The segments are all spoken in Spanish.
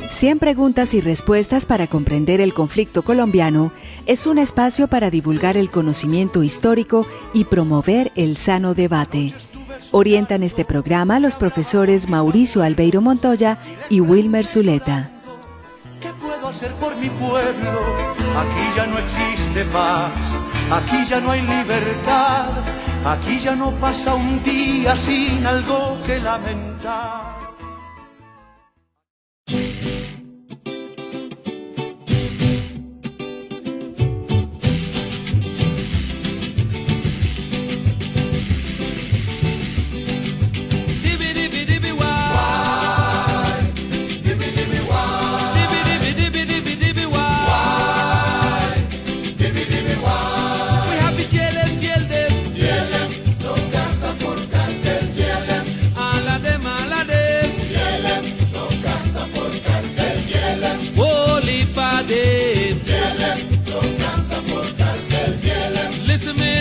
100 preguntas y respuestas para comprender el conflicto colombiano es un espacio para divulgar el conocimiento histórico y promover el sano debate. Orientan este programa los profesores Mauricio Albeiro Montoya y Wilmer Zuleta. ¿Qué puedo hacer por mi pueblo? Aquí ya no existe paz, aquí ya no hay libertad, aquí ya no pasa un día sin algo que lamentar.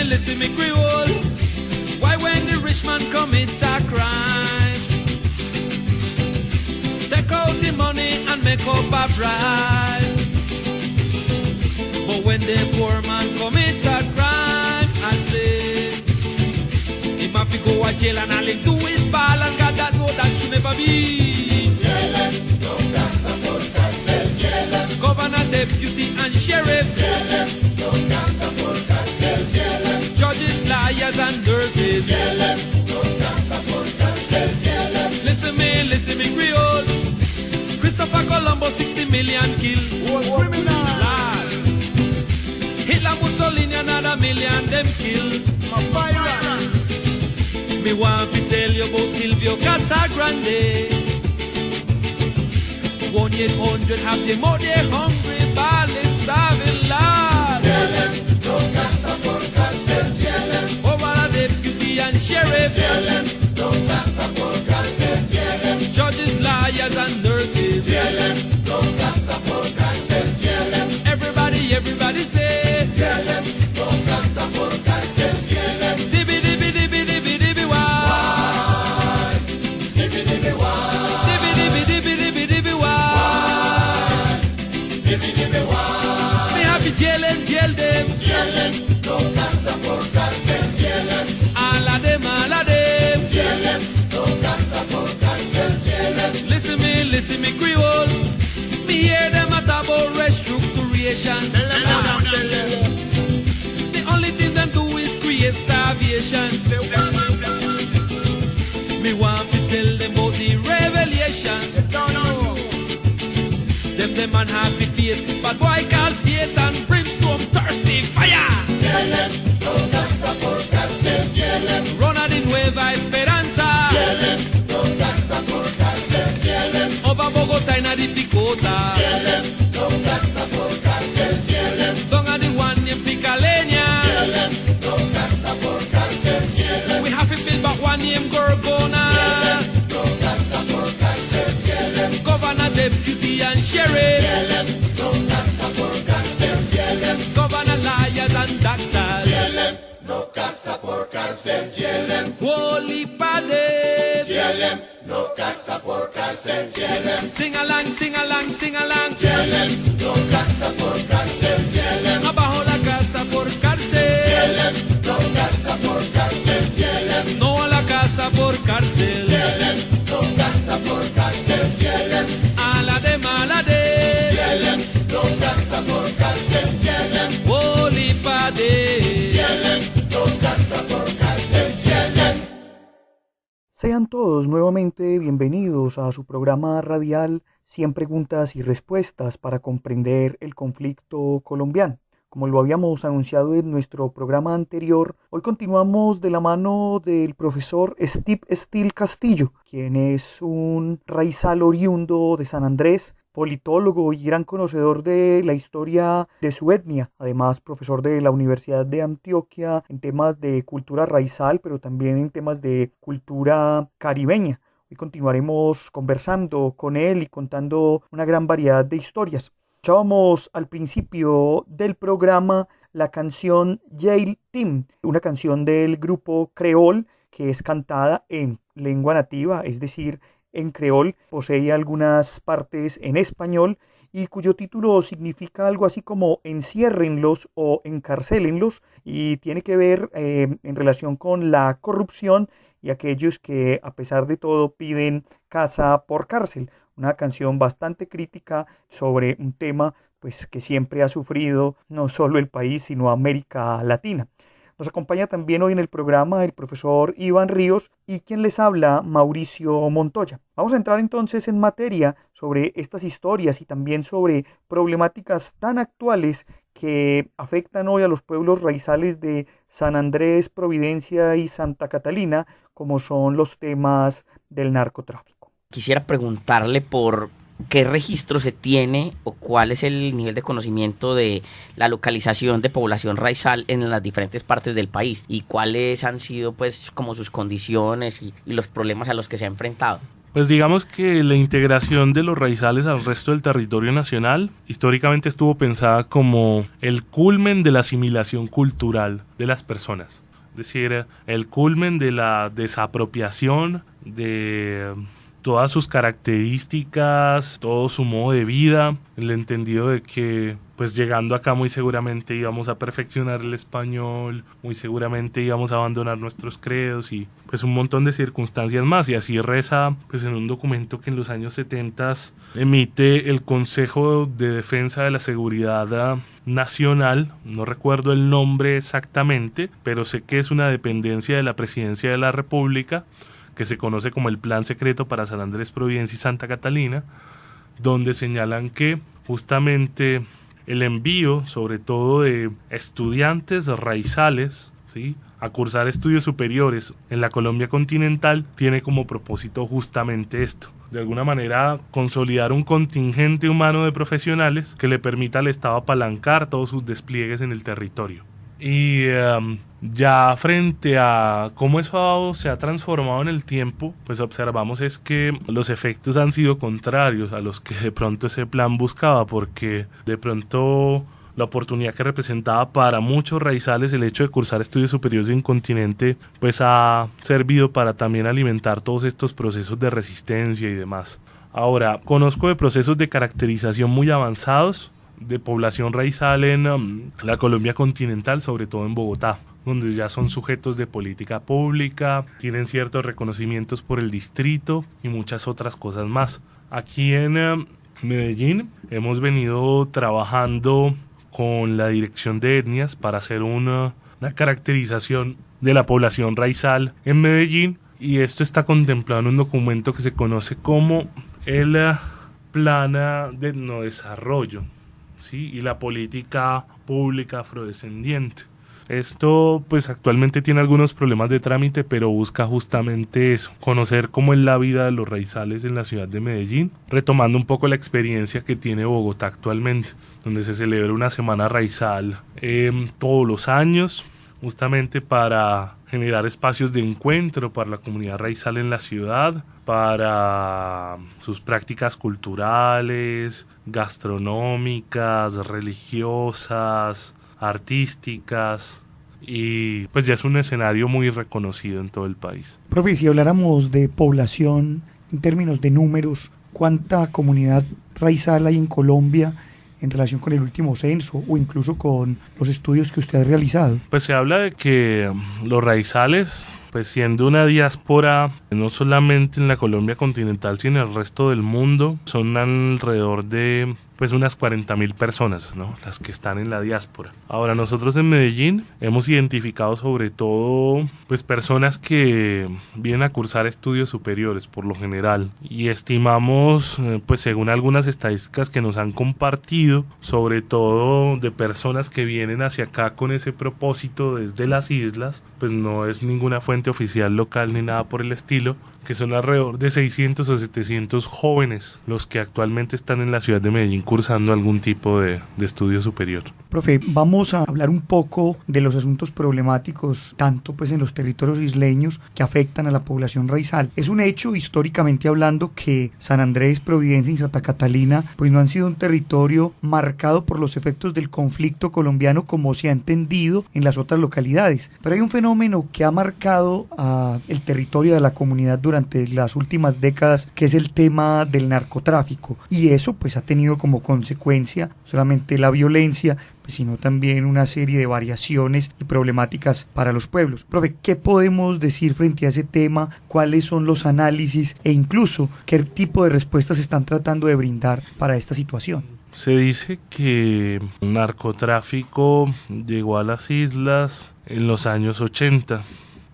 Listen me Creole. Why when the rich man commit a crime, take out the money and make up a bribe. But when the poor man commit a crime, I say he must fi go to jail and all him do is ball, and God that know that should never be. No casa por cárcel, Governor, deputy and sheriff, no casa por cárcel, judges, liars and nurses. no casa por cárcel, Listen me Creole. Christopher Colombo 60 million kill. Lord. Hitler, Mussolini another million them kill. Me want to tell you about Silvio Casagrande. 1-800 have them out there hungry, balling, starving, Lord. no casa por cárcel, Over a deputy and sheriff, no casa por cárcel, judges, liars and nurses. no casa por cárcel, Everybody say, no casa por cárcel, dibby dibby dibby dibby dibby why, Dibby dibby why, dibby dibby dibby dibby dibby why. dibby dibby why, Me have to jail them, no casa por cárcel, all of them, no casa por cárcel, Listen me Creole. Me hear them at about restructuration. The only thing them do is create starvation. Me want to tell them about the revelation. Them unhappy faith, but boy call Satan brimstone thirsty fire. no casa por cárcel, Rona de Nueva Esperanza, no casa por cárcel, over Bogotá and the Picota, no casa por cárcel, down at the one in Picalenia. no casa por cárcel, We have to build back one named Gorgona, no casa por cárcel, Governor, deputy and sheriff, no casa por cárcel, Governor, liars and doctors. no casa por cárcel, Holy Padre, no casa por cárcel, sing along, sing along, sing along. no casa por cárcel, Abajo la casa por cárcel, no casa por cárcel, no a la casa por cárcel. no casa por cárcel, A la de no casa por cárcel, Holy Padre. no casa por cárcel, Sean todos nuevamente bienvenidos a su programa radial 100 preguntas y respuestas para comprender el conflicto colombiano. Como lo habíamos anunciado en nuestro programa anterior, hoy continuamos de la mano del profesor Steve Steele Castillo, quien es un raizal oriundo de San Andrés, politólogo y gran conocedor de la historia de su etnia, además profesor de la Universidad de Antioquia en temas de cultura raizal, pero también en temas de cultura caribeña. Hoy continuaremos conversando con él y contando una gran variedad de historias. Escuchábamos al principio del programa la canción Jail Team, una canción del grupo Creol que es cantada en lengua nativa, es decir, en creol, posee algunas partes en español y cuyo título significa algo así como enciérrenlos o encarcélenlos, y tiene que ver en relación con la corrupción y aquellos que a pesar de todo piden casa por cárcel. Una canción bastante crítica sobre un tema pues, que siempre ha sufrido no solo el país sino América Latina. Nos acompaña también hoy en el programa el profesor Iván Ríos y quien les habla, Mauricio Montoya. Vamos a entrar entonces en materia sobre estas historias y también sobre problemáticas tan actuales que afectan hoy a los pueblos raizales de San Andrés, Providencia y Santa Catalina, como son los temas del narcotráfico. Quisiera preguntarle por qué registro se tiene o cuál es el nivel de conocimiento de la localización de población raizal en las diferentes partes del país y cuáles han sido pues como sus condiciones y los problemas a los que se ha enfrentado. Pues digamos que la integración de los raizales al resto del territorio nacional históricamente estuvo pensada como el culmen de la asimilación cultural de las personas. Es decir, el culmen de la desapropiación de todas sus características, todo su modo de vida, el entendido de que pues llegando acá muy seguramente íbamos a perfeccionar el español, muy seguramente íbamos a abandonar nuestros credos y pues un montón de circunstancias más, y así reza pues en un documento que en los años 70 emite el Consejo de Defensa de la Seguridad Nacional, no recuerdo el nombre exactamente, pero sé que es una dependencia de la Presidencia de la República, que se conoce como el Plan Secreto para San Andrés, Providencia y Santa Catalina, donde señalan que justamente el envío, sobre todo de estudiantes raizales, ¿sí?, a cursar estudios superiores en la Colombia continental, tiene como propósito justamente esto. De alguna manera, consolidar un contingente humano de profesionales que le permita al Estado apalancar todos sus despliegues en el territorio. Y ya frente a cómo eso se ha transformado en el tiempo, pues observamos es que los efectos han sido contrarios a los que de pronto ese plan buscaba, porque de pronto la oportunidad que representaba para muchos raizales el hecho de cursar estudios superiores en continente, pues ha servido para también alimentar todos estos procesos de resistencia y demás. Ahora, conozco de procesos de caracterización muy avanzados de población raizal en la Colombia continental, sobre todo en Bogotá, donde ya son sujetos de política pública, tienen ciertos reconocimientos por el distrito y muchas otras cosas más. Aquí en Medellín hemos venido trabajando con la Dirección de Etnias para hacer una caracterización de la población raizal en Medellín, y esto está contemplado en un documento que se conoce como el Plan de Etnodesarrollo, ¿sí?, y la política pública afrodescendiente. Esto pues actualmente tiene algunos problemas de trámite, pero busca justamente eso, conocer cómo es la vida de los raizales en la ciudad de Medellín, retomando un poco la experiencia que tiene Bogotá actualmente, donde se celebra una semana raizal todos los años, justamente para generar espacios de encuentro para la comunidad raizal en la ciudad, para sus prácticas culturales, gastronómicas, religiosas, artísticas, y pues ya es un escenario muy reconocido en todo el país. Profe, si habláramos de población en términos de números, ¿cuánta comunidad raizal hay en Colombia en relación con el último censo o incluso con los estudios que usted ha realizado? Pues se habla de que los raizales, pues siendo una diáspora no solamente en la Colombia continental sino en el resto del mundo, son alrededor de pues unas 40.000 personas, ¿no?, las que están en la diáspora. Ahora, nosotros en Medellín hemos identificado sobre todo pues personas que vienen a cursar estudios superiores por lo general, y estimamos pues según algunas estadísticas que nos han compartido, sobre todo de personas que vienen hacia acá con ese propósito desde las islas, pues no es ninguna fuente oficial local ni nada por el estilo, que son alrededor de 600 o 700 jóvenes los que actualmente están en la ciudad de Medellín cursando algún tipo de estudio superior. Profe, vamos a hablar un poco de los asuntos problemáticos, tanto pues en los territorios isleños que afectan a la población raizal. Es un hecho, históricamente hablando, que San Andrés, Providencia y Santa Catalina pues no han sido un territorio marcado por los efectos del conflicto colombiano como se ha entendido en las otras localidades. Pero hay un fenómeno que ha marcado el territorio de la comunidad durante durante las últimas décadas, que es el tema del narcotráfico, y eso pues ha tenido como consecuencia no solamente la violencia, sino también una serie de variaciones y problemáticas para los pueblos. Profe, ¿qué podemos decir frente a ese tema? ¿Cuáles son los análisis e incluso qué tipo de respuestas están tratando de brindar para esta situación? Se dice que el narcotráfico llegó a las islas en los años 80.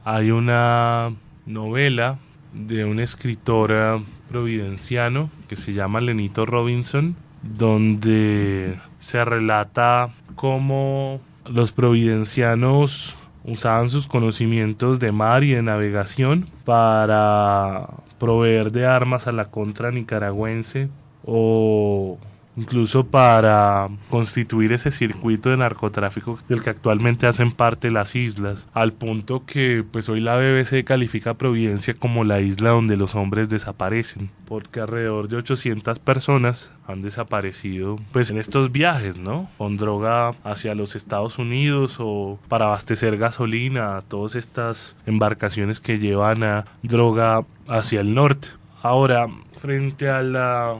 Hay una novela de un escritor providenciano que se llama Lenito Robinson, donde se relata cómo los providencianos usaban sus conocimientos de mar y de navegación para proveer de armas a la contra nicaragüense o incluso para constituir ese circuito de narcotráfico del que actualmente hacen parte las islas, al punto que pues hoy la BBC califica a Providencia como la isla donde los hombres desaparecen, porque alrededor de 800 personas han desaparecido pues en estos viajes, ¿no? Con droga hacia los Estados Unidos o para abastecer gasolina a todas estas embarcaciones que llevan a droga hacia el norte. Ahora, frente al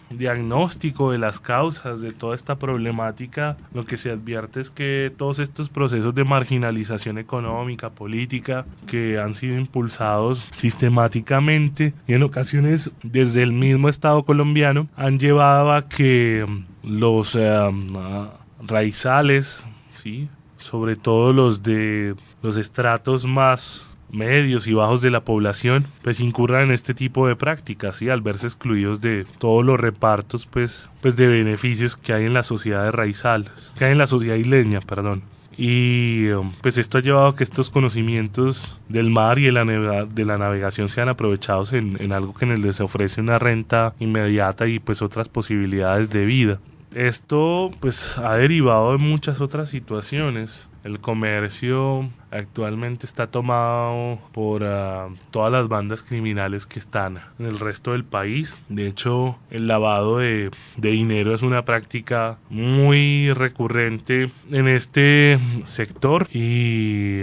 diagnóstico de las causas de toda esta problemática, lo que se advierte es que todos estos procesos de marginalización económica, política, que han sido impulsados sistemáticamente y en ocasiones desde el mismo Estado colombiano, han llevado a que los raizales, ¿sí?, sobre todo los de los estratos más medios y bajos de la población, pues incurran en este tipo de prácticas, ¿sí?, al verse excluidos de todos los repartos pues de beneficios que hay en la sociedad de raizales, que hay en la sociedad isleña, y pues esto ha llevado a que estos conocimientos del mar y de la navegación sean aprovechados en algo que les ofrece una renta inmediata y pues otras posibilidades de vida. Esto pues ha derivado de muchas otras situaciones. El comercio actualmente está tomado por todas las bandas criminales que están en el resto del país. De hecho, el lavado de dinero es una práctica muy recurrente en este sector y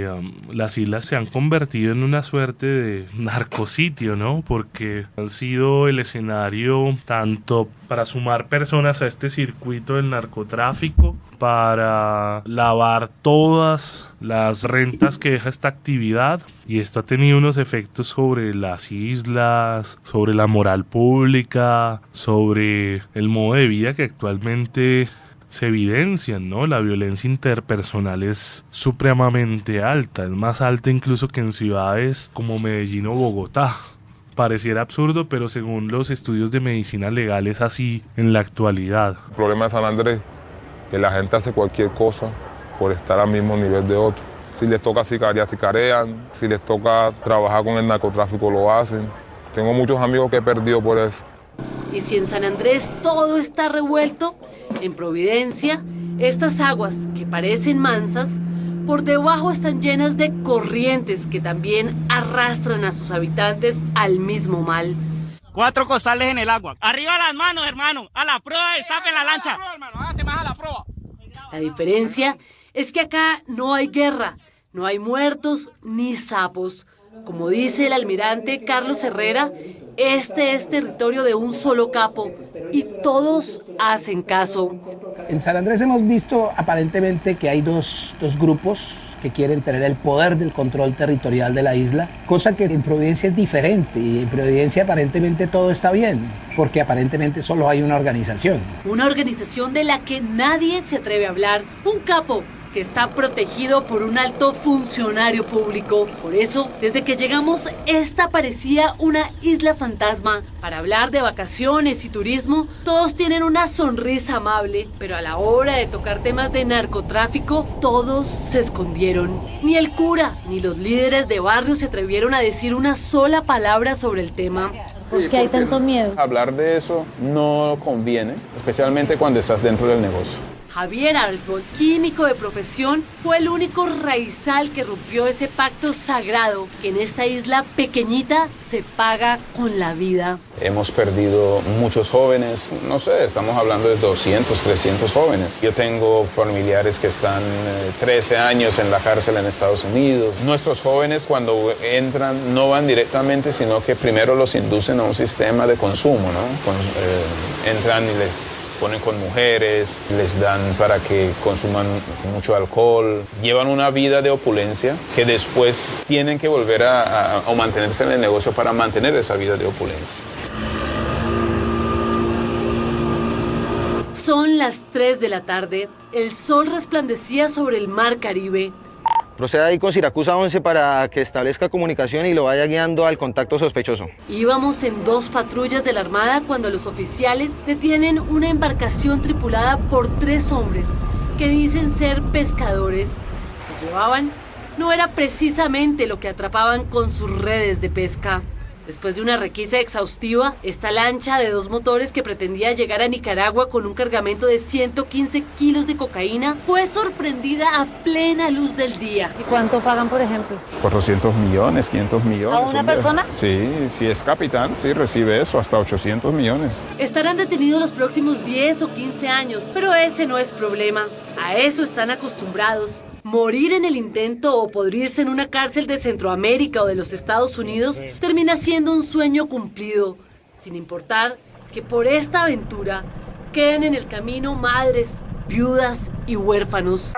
las islas se han convertido en una suerte de narcositio, ¿no? Porque han sido el escenario tanto para sumar personas a este circuito del narcotráfico, para lavar todas las rentas que deja esta actividad, y esto ha tenido unos efectos sobre las islas, sobre la moral pública, sobre el modo de vida que actualmente se evidencian, ¿no? La violencia interpersonal es supremamente alta, es más alta incluso que en ciudades como Medellín o Bogotá. Pareciera absurdo, pero según los estudios de medicina legal es así en la actualidad. El problema de San Andrés, que la gente hace cualquier cosa por estar al mismo nivel de otro. Si les toca sicariar, sicarean. Si les toca trabajar con el narcotráfico, lo hacen. Tengo muchos amigos que he perdido por eso. Y si en San Andrés todo está revuelto, en Providencia, estas aguas que parecen mansas, por debajo están llenas de corrientes que también arrastran a sus habitantes al mismo mal. 4 costales en el agua. Arriba las manos, hermano. A la proa, destapen la lancha. Hágase más a la proa. La diferencia es que acá no hay guerra, no hay muertos ni sapos. Como dice el almirante Carlos Herrera, este es territorio de un solo capo y todos hacen caso. En San Andrés hemos visto aparentemente que hay dos grupos que quieren tener el poder del control territorial de la isla, cosa que en Providencia es diferente, y en Providencia aparentemente todo está bien, porque aparentemente solo hay una organización. Una organización de la que nadie se atreve a hablar, un capo que está protegido por un alto funcionario público. Por eso, desde que llegamos, esta parecía una isla fantasma. Para hablar de vacaciones y turismo, todos tienen una sonrisa amable, pero a la hora de tocar temas de narcotráfico, todos se escondieron. Ni el cura, ni los líderes de barrio se atrevieron a decir una sola palabra sobre el tema. ¿Por qué hay tanto miedo? Hablar de eso no conviene, especialmente cuando estás dentro del negocio. Javier Arbol, químico de profesión, fue el único raizal que rompió ese pacto sagrado que en esta isla pequeñita se paga con la vida. Hemos perdido muchos jóvenes, no sé, estamos hablando de 200, 300 jóvenes. Yo tengo familiares que están 13 años en la cárcel en Estados Unidos. Nuestros jóvenes cuando entran no van directamente, sino que primero los inducen a un sistema de consumo, ¿no? Entran y les ponen con mujeres, les dan para que consuman mucho alcohol, llevan una vida de opulencia que después tienen que volver a mantenerse en el negocio para mantener esa vida de opulencia. Son las 3 de la tarde, el sol resplandecía sobre el mar Caribe. Proceda ahí con Siracusa 11 para que establezca comunicación y lo vaya guiando al contacto sospechoso. Íbamos en 2 patrullas de la Armada cuando los oficiales detienen una embarcación tripulada por 3 hombres que dicen ser pescadores. Lo que llevaban no era precisamente lo que atrapaban con sus redes de pesca. Después de una requisa exhaustiva, esta lancha de 2 motores que pretendía llegar a Nicaragua con un cargamento de 115 kilos de cocaína fue sorprendida a plena luz del día. ¿Y cuánto pagan, por ejemplo? 400 millones, 500 millones. ¿A una persona? Sí, si es capitán, sí recibe eso, hasta 800 millones. Estarán detenidos los próximos 10 o 15 años, pero ese no es problema. A eso están acostumbrados. Morir en el intento o podrirse en una cárcel de Centroamérica o de los Estados Unidos termina siendo un sueño cumplido, sin importar que por esta aventura queden en el camino madres, viudas y huérfanos.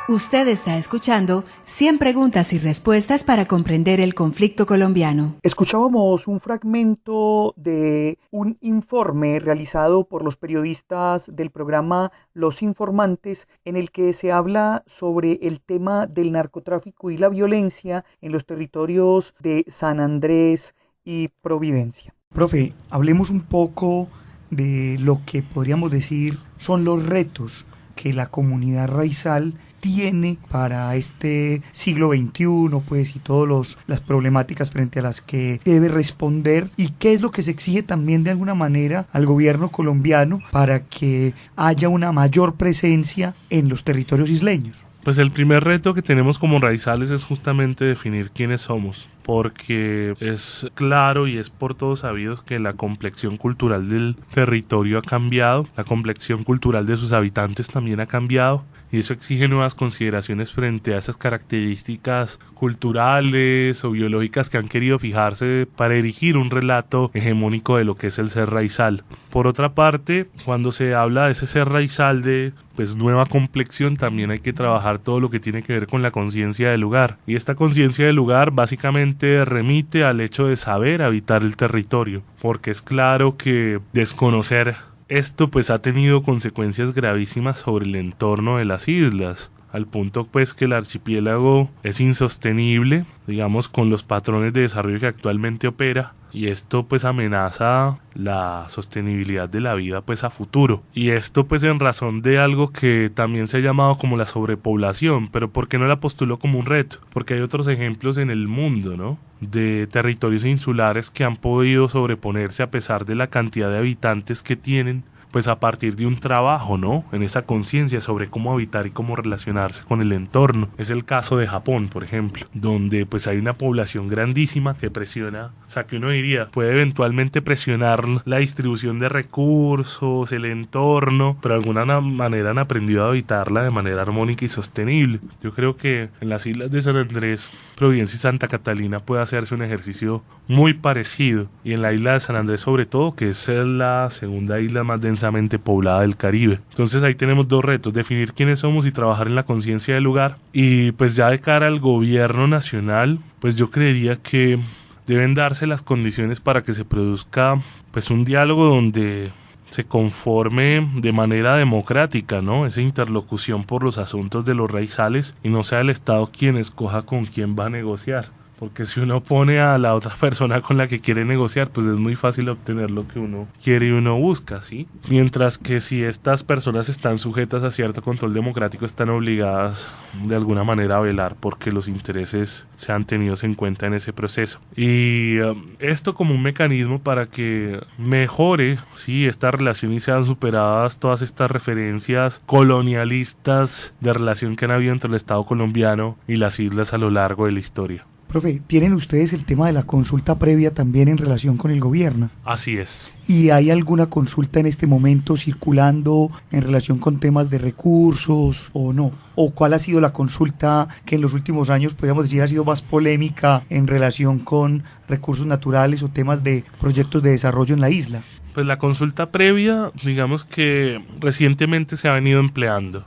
Usted está escuchando 100 preguntas y respuestas para comprender el conflicto colombiano. Escuchábamos un fragmento de un informe realizado por los periodistas del programa Los Informantes, en el que se habla sobre el tema del narcotráfico y la violencia en los territorios de San Andrés y Providencia. Profe, hablemos un poco de lo que podríamos decir son los retos que la comunidad raizal tiene para este siglo XXI, pues, y todas las problemáticas frente a las que debe responder, y qué es lo que se exige también de alguna manera al gobierno colombiano para que haya una mayor presencia en los territorios isleños. Pues el primer reto que tenemos como raizales es justamente definir quiénes somos, porque es claro y es por todos sabidos que la complexión cultural del territorio ha cambiado, la complexión cultural de sus habitantes también ha cambiado, y eso exige nuevas consideraciones frente a esas características culturales o biológicas que han querido fijarse para erigir un relato hegemónico de lo que es el ser raizal. Por otra parte, cuando se habla de ese ser raizal de nueva complexión, también hay que trabajar todo lo que tiene que ver con la conciencia del lugar, y esta conciencia del lugar básicamente remite al hecho de saber habitar el territorio, porque es claro que desconocer esto ha tenido consecuencias gravísimas sobre el entorno de las islas, al punto que el archipiélago es insostenible, digamos, con los patrones de desarrollo que actualmente opera, y esto amenaza la sostenibilidad de la vida a futuro, y esto en razón de algo que también se ha llamado como la sobrepoblación. Pero ¿por qué no la postuló como un reto? Porque hay otros ejemplos en el mundo, ¿no?, de territorios insulares que han podido sobreponerse a pesar de la cantidad de habitantes que tienen, a partir de un trabajo, ¿no?, en esa conciencia sobre cómo habitar y cómo relacionarse con el entorno. Es el caso de Japón, por ejemplo, donde hay una población grandísima que presiona, que uno diría, puede eventualmente presionar la distribución de recursos, el entorno, pero de alguna manera han aprendido a habitarla de manera armónica y sostenible. Yo creo que en las islas de San Andrés, Providencia y Santa Catalina puede hacerse un ejercicio muy parecido, y en la isla de San Andrés sobre todo, que es la segunda isla más densa poblada del Caribe. Entonces ahí tenemos 2 retos: definir quiénes somos y trabajar en la conciencia del lugar. Y ya de cara al gobierno nacional, yo creería que deben darse las condiciones para que se produzca un diálogo donde se conforme de manera democrática, ¿no?, esa interlocución por los asuntos de los raizales, y no sea el Estado quien escoja con quién va a negociar. porque si uno pone a la otra persona con la que quiere negociar, pues es muy fácil obtener lo que uno quiere y uno busca, ¿sí? Mientras que si estas personas están sujetas a cierto control democrático, están obligadas de alguna manera a velar porque los intereses sean tenidos en cuenta en ese proceso. Y esto como un mecanismo para que mejore, ¿sí?, esta relación y sean superadas todas estas referencias colonialistas de relación que han habido entre el Estado colombiano y las islas a lo largo de la historia. Profe, ¿tienen ustedes el tema de la consulta previa también en relación con el gobierno? Así es. ¿Y hay alguna consulta en este momento circulando en relación con temas de recursos o no? ¿O cuál ha sido la consulta que en los últimos años, podríamos decir, ha sido más polémica en relación con recursos naturales o temas de proyectos de desarrollo en la isla? Pues la consulta previa, digamos que recientemente se ha venido empleando.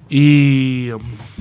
Y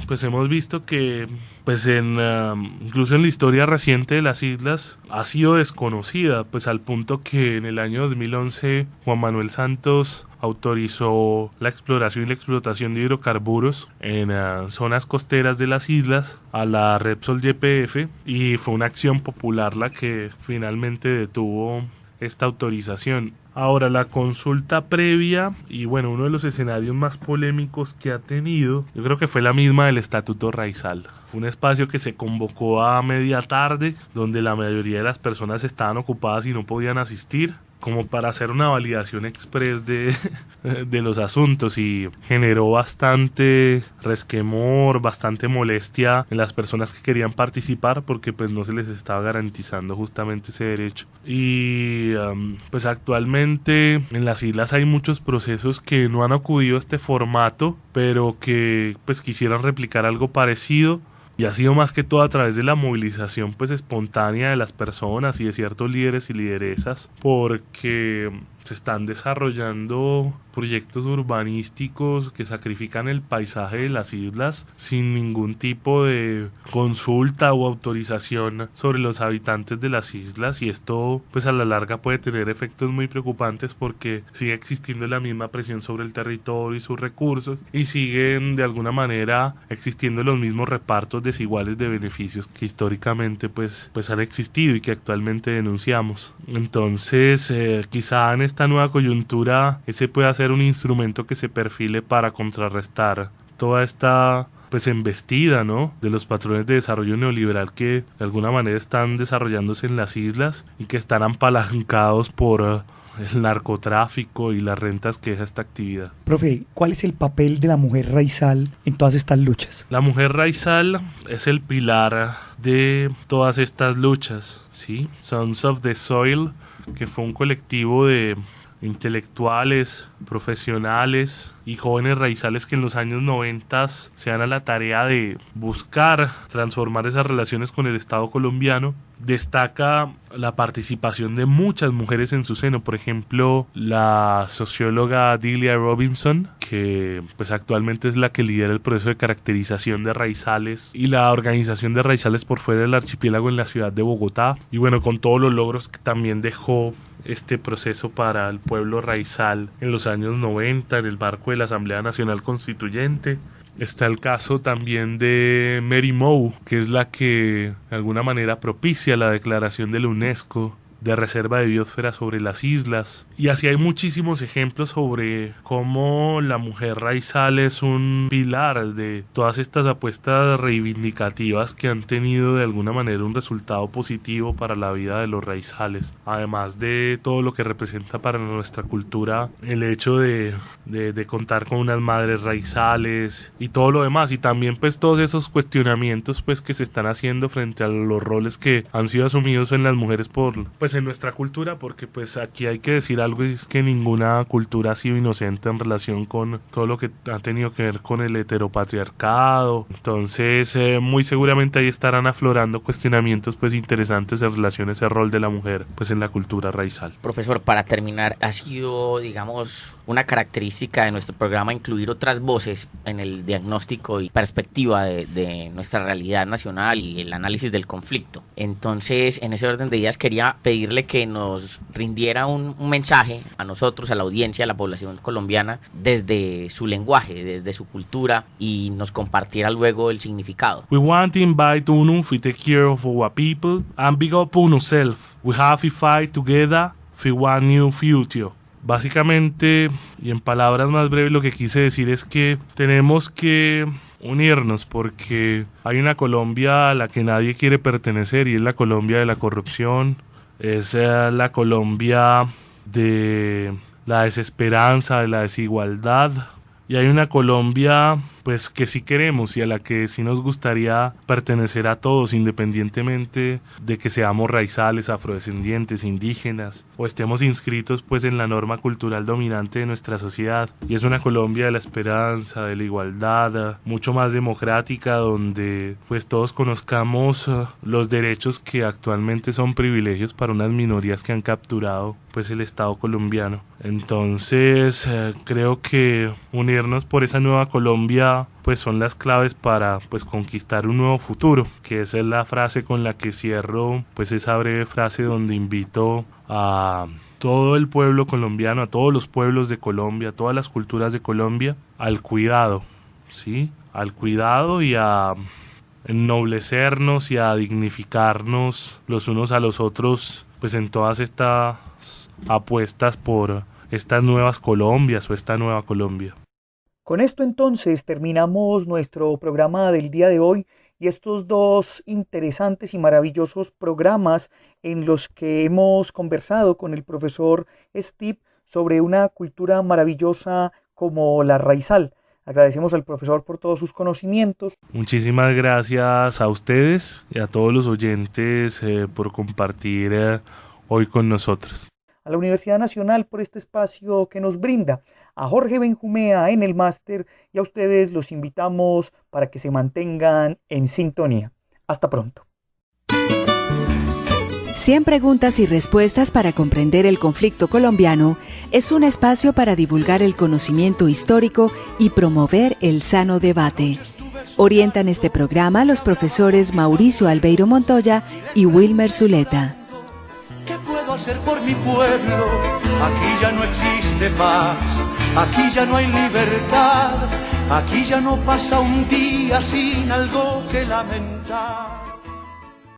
pues hemos visto que pues incluso en la historia reciente de las islas ha sido desconocida, pues al punto que en el año 2011 Juan Manuel Santos autorizó la exploración y la explotación de hidrocarburos en zonas costeras de las islas a la Repsol YPF, y fue una acción popular la que finalmente detuvo esta autorización. Ahora, la consulta previa, y bueno, uno de los escenarios más polémicos que ha tenido, yo creo que fue la misma del Estatuto Raizal. Fue un espacio que se convocó a media tarde, donde la mayoría de las personas estaban ocupadas y no podían asistir, como para hacer una validación express de los asuntos, y generó bastante resquemor, bastante molestia en las personas que querían participar, porque pues no se les estaba garantizando justamente ese derecho. Y pues actualmente en las islas hay muchos procesos que no han acudido a este formato, pero que pues quisieran replicar algo parecido. Y ha sido más que todo a través de la movilización pues espontánea de las personas y de ciertos líderes y lideresas, porque se están desarrollando proyectos urbanísticos que sacrifican el paisaje de las islas sin ningún tipo de consulta o autorización sobre los habitantes de las islas, y esto pues a la larga puede tener efectos muy preocupantes, porque sigue existiendo la misma presión sobre el territorio y sus recursos, y siguen de alguna manera existiendo los mismos repartos desiguales de beneficios que históricamente pues han existido y que actualmente denunciamos. Entonces quizá en esta nueva coyuntura ese pueda ser un instrumento que se perfile para contrarrestar toda esta pues embestida, ¿no?, de los patrones de desarrollo neoliberal que de alguna manera están desarrollándose en las islas y que están apalancados por el narcotráfico y las rentas que deja esta actividad. Profe, ¿cuál es el papel de la mujer raizal en todas estas luchas? La mujer raizal es el pilar de todas estas luchas, ¿sí? Sons of the Soil, que fue un colectivo de intelectuales, profesionales y jóvenes raizales que en los años 90 se dan a la tarea de buscar transformar esas relaciones con el Estado colombiano. Destaca la participación de muchas mujeres en su seno, por ejemplo la socióloga Delia Robinson, que pues actualmente es la que lidera el proceso de caracterización de raizales y la organización de raizales por fuera del archipiélago en la ciudad de Bogotá, y bueno, con todos los logros que también dejó este proceso para el pueblo raizal en los años 90 en el marco de la Asamblea Nacional Constituyente. Está el caso también de Mary Moe, que es la que de alguna manera propicia la declaración de la UNESCO de reserva de biosfera sobre las islas, y así hay muchísimos ejemplos sobre cómo la mujer raizal es un pilar de todas estas apuestas reivindicativas que han tenido de alguna manera un resultado positivo para la vida de los raizales, además de todo lo que representa para nuestra cultura el hecho de contar con unas madres raizales y todo lo demás, y también pues todos esos cuestionamientos pues que se están haciendo frente a los roles que han sido asumidos en las mujeres pues en nuestra cultura, porque pues aquí hay que decir algo, y es que ninguna cultura ha sido inocente en relación con todo lo que ha tenido que ver con el heteropatriarcado. Entonces muy seguramente ahí estarán aflorando cuestionamientos pues interesantes en relación a ese rol de la mujer pues en la cultura raizal. Profesor, para terminar, ha sido digamos una característica de nuestro programa incluir otras voces en el diagnóstico y perspectiva de nuestra realidad nacional y el análisis del conflicto. Entonces, en ese orden de ideas quería pedir pedirle que nos rindiera un mensaje a nosotros, a la audiencia, a la población colombiana, desde su lenguaje, desde su cultura, y nos compartiera luego el significado. We want to invite Unum to take care of our people and big up on ourselves. We have to fight together for one new future. Básicamente, y en palabras más breves, lo que quise decir es que tenemos que unirnos porque hay una Colombia a la que nadie quiere pertenecer y es la Colombia de la corrupción, es la Colombia de la desesperanza, de la desigualdad, y hay una Colombia pues que sí queremos y a la que sí nos gustaría pertenecer a todos, independientemente de que seamos raizales, afrodescendientes, indígenas o estemos inscritos pues en la norma cultural dominante de nuestra sociedad. Y es una Colombia de la esperanza, de la igualdad, mucho más democrática, donde pues todos conozcamos los derechos que actualmente son privilegios para unas minorías que han capturado pues el Estado colombiano. Entonces creo que unirnos por esa nueva Colombia pues son las claves para pues conquistar un nuevo futuro, que esa es la frase con la que cierro pues esa breve frase donde invito a todo el pueblo colombiano, a todos los pueblos de Colombia, a todas las culturas de Colombia, al cuidado, ¿sí? Al cuidado y a ennoblecernos y a dignificarnos los unos a los otros pues en todas estas apuestas por estas nuevas Colombias o esta nueva Colombia. Con esto entonces terminamos nuestro programa del día de hoy y estos dos interesantes y maravillosos programas en los que hemos conversado con el profesor Steve sobre una cultura maravillosa como la raizal. Agradecemos al profesor por todos sus conocimientos. Muchísimas gracias a ustedes y a todos los oyentes por compartir hoy con nosotros. A la Universidad Nacional por este espacio que nos brinda, a Jorge Benjumea en el máster y a ustedes los invitamos para que se mantengan en sintonía. Hasta pronto. 100 preguntas y respuestas para comprender el conflicto colombiano es un espacio para divulgar el conocimiento histórico y promover el sano debate. Orientan este programa los profesores Mauricio Albeiro Montoya y Wilmer Zuleta. ¿Qué puedo hacer por mi pueblo? Aquí ya no existe paz, aquí ya no hay libertad, aquí ya no pasa un día sin algo que lamentar.